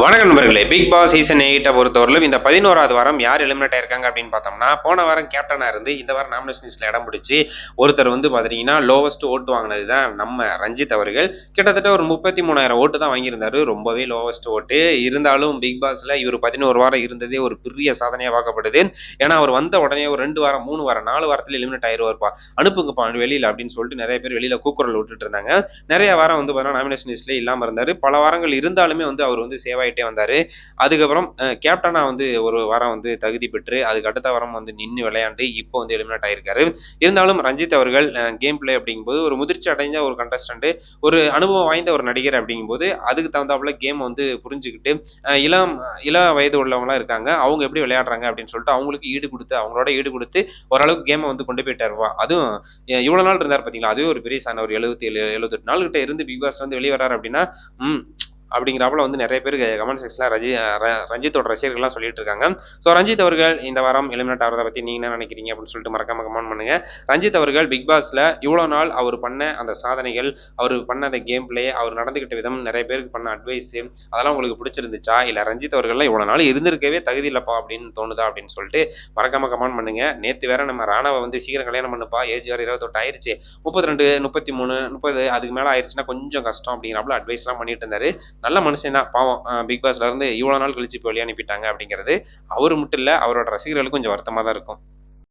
வணக்கம் நண்பர்களே. Big Boss season 8 பொறுத்தவரையிலும் இந்த 11வது வாரம் யார் எலிமினேட் ஆயிருக்காங்க அப்படின்னு பார்த்தோம்னா, போன வாரம் கேப்டனா இருந்து இந்த வாரம் நாமினேஷன் லிஸ்ட்ல இடம் பிடிச்சு ஒருத்தர் வந்து பார்த்தீங்கன்னா, லோவஸ்ட் ஓட்டு வாங்கினது தான் நம்ம ரஞ்சித் அவர்கள். கிட்டத்தட்ட ஒரு 33,000 ஓட்டு தான் வாங்கியிருந்தாரு. ரொம்பவே லோவஸ்ட் ஓட்டு. இருந்தாலும் பிக் பாஸ்ல இவர் 11 வாரம் இருந்ததே ஒரு பெரிய சாதனையா பார்க்கப்படுது. ஏன்னா அவர் வந்த உடனே ஒரு 2 வாரம், 3 வாரம், 4 வாரத்துல எலிமினேட் ஆயிருவார்ப்பா. அனுப்புங்கப்பா வெளியில அப்படின்னு சொல்லிட்டு நிறைய பேர் வெளியில கூக்குரல் விட்டுட்டு இருந்தாங்க. நிறைய வாரம் வந்து பார்த்தீங்கன்னா நாமினேஷன் லிஸ்ட்ல இல்லாம இருந்தாரு. பல வாரங்கள் இருந்தாலுமே வந்து அவர் வந்து சேவ் ஆயிட்டே வந்தாரு. அதுக்கப்புறம் கேப்டனா வந்து ஒரு வாரம் வந்து தகுதி பெற்று, அதுக்கு அடுத்த வாரம் வந்து நின்னு விளையாண்டு, இப்போ வந்து எலிமினேட் ஆயிருக்காரு. இருந்தாலும் ரஞ்சித் அவர்கள் கேம் பிளே அப்படிங்கும்போது ஒரு முதிர்ச்சி அடைஞ்ச ஒரு கண்டஸ்டன்ட், ஒரு அனுபவம் வாய்ந்த ஒரு நடிகர் அப்படிங்கும்போது, அதுக்கு தகுந்தாப்புல கேம் வந்து புரிஞ்சுகிட்டு, இளம் இள வயது உள்ளவங்களா இருக்காங்க. அவங்க எப்படி விளையாடுறாங்க அப்படின்னு சொல்லிட்டு அவங்களுக்கு ஈடு குடுத்து, அவங்களோட ஈடு குடுத்து ஓரளவுக்கு கேம வந்து கொண்டு போயிட்டாருப்பா. அதுவும் இவ்வளவு நாள் இருந்தாரு பார்த்தீங்களா, அதுவே ஒரு பெரிய சாதனை. ஒரு 77, 78 நாள் கிட்ட இருந்து பிக் பாஸ்ல இருந்து வெளிய வர்றாரு அப்படின்னா, ம் அப்படிங்கிறாப்புல வந்து நிறைய பேர் கமெண்ட் செக்ஷன்ல ரஞ்சித்தோட ரசிகர்கள்லாம் சொல்லிட்டு இருக்காங்க. ஸோ ரஞ்சித் அவர்கள் இந்த வாரம் எலிமினேட் ஆகிறத பத்தி நீங்க என்ன நினைக்கிறீங்க அப்படின்னு சொல்லிட்டு மறக்காம கமெண்ட் பண்ணுங்க. ரஞ்சித் அவர்கள் பிக் பாஸ்ல இவ்வளவு நாள் அவர் பண்ண அந்த சாதனைகள், அவர் பண்ண அந்த கேம் பிளே, அவர் நடந்துகிட்ட விதம், நிறைய பேருக்கு பண்ண அட்வைஸ், அதெல்லாம் உங்களுக்கு பிடிச்சிருந்துச்சா? இல்ல ரஞ்சித் அவர்கள்லாம் இவ்வளவு நாள் இருந்திருக்கவே தகுதி இல்லப்பா அப்படின்னு தோணுதா அப்படின்னு சொல்லிட்டு மறக்காம கமெண்ட் பண்ணுங்க. நேத்து வேற நம்ம ராணாவை வந்து சீக்கிரம் கல்யாணம் பண்ணுப்பா, ஏஜ் வேற 28 ஆயிருச்சு, 32, 33, 30 அதுக்கு மேல ஆயிருச்சுன்னா கொஞ்சம் கஷ்டம் அப்படிங்கிறாப்புல அட்வைஸ் எல்லாம் பண்ணிட்டு இருந்தாரு. நல்ல மனுஷன் தான் பாவம். பிக் பாஸ்ல இருந்து இவ்வளவு நாள் கழிச்சு இப்போ வெளிய அனுப்பிட்டாங்க அப்படிங்கிறது அவரு மட்டும் இல்ல, அவரோட ரசிகர்களுக்கு கொஞ்சம் வருத்தமா தான் இருக்கும்.